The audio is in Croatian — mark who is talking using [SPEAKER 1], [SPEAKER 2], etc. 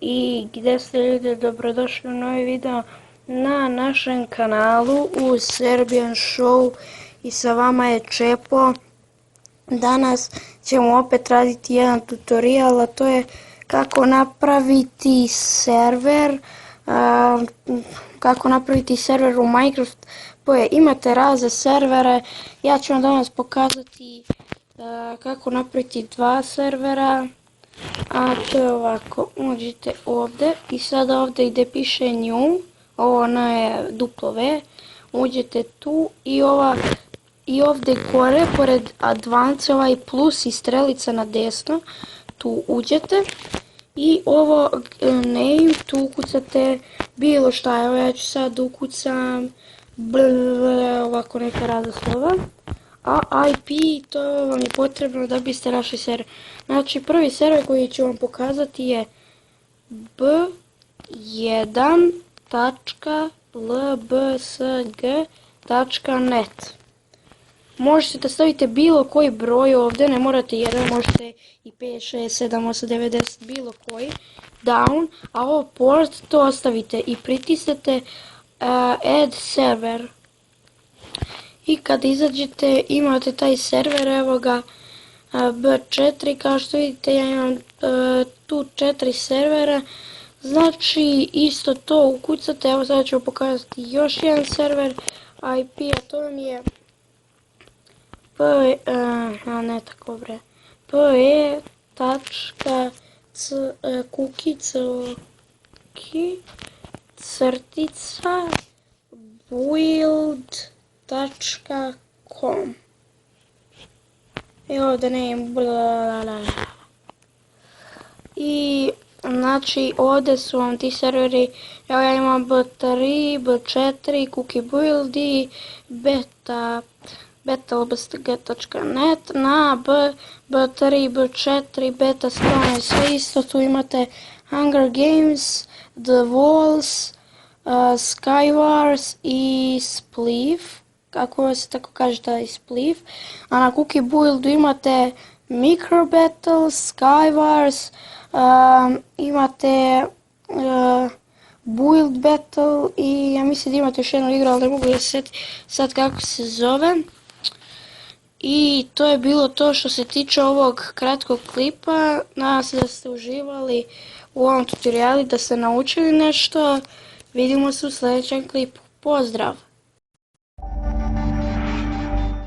[SPEAKER 1] i gdje ste ljudi, dobrodošli u novi video na našem kanalu u Serbian Show i sa vama je Čepo. Danas ćemo opet raditi jedan tutorial, a to je kako napraviti server, u Minecraft. Imate razne servere, ja ću vam danas pokazati kako napraviti dva servera. A to je ovako, uđite ovdje i sada ovdje gdje piše new, ona je W, uđete tu i ovdje gore pored advance ovaj plus i strelica na desno, tu uđete i ovo name, tu ukucate bilo šta, evo ja ću sad ukucam ovako neka razna slova. A IP, to vam je potrebno da biste našli server. Znači prvi server koji ću vam pokazati je b1.lbsg.net. Možete da stavite bilo koji broj ovdje, ne morate jedan, možete i 5, 6, 7, 8, 9, 10, bilo koji. Down, a ovo port to ostavite i pritisnete add server. I kad izađete imate taj server, evo ga B4, kao što vidite ja imam tu 4 servera, znači isto to ukucate, evo sada ću pokazati još jedan server IP, a to vam je build.com. I ovdje ne i znači ovdje su vam ti serveri, evo ja imam B3, B4, cookie build i beta.lbsg.net, na B3, B4, beta strane, sve isto, tu imate Hunger Games, The Walls, Skywars i Spliff, kako se tako kaže taj Spliff, a na Cookie Buildu imate Micro Battles, Skywars, imate Build Battle i ja mislim da imate još jednu igru, ali ne mogu da se sjetim sad kako se zove. I to je bilo to što se tiče ovog kratkog klipa. Nadam se da ste uživali u ovom tutorialu, da ste naučili nešto. Vidimo se u sljedećem klipu. Pozdrav!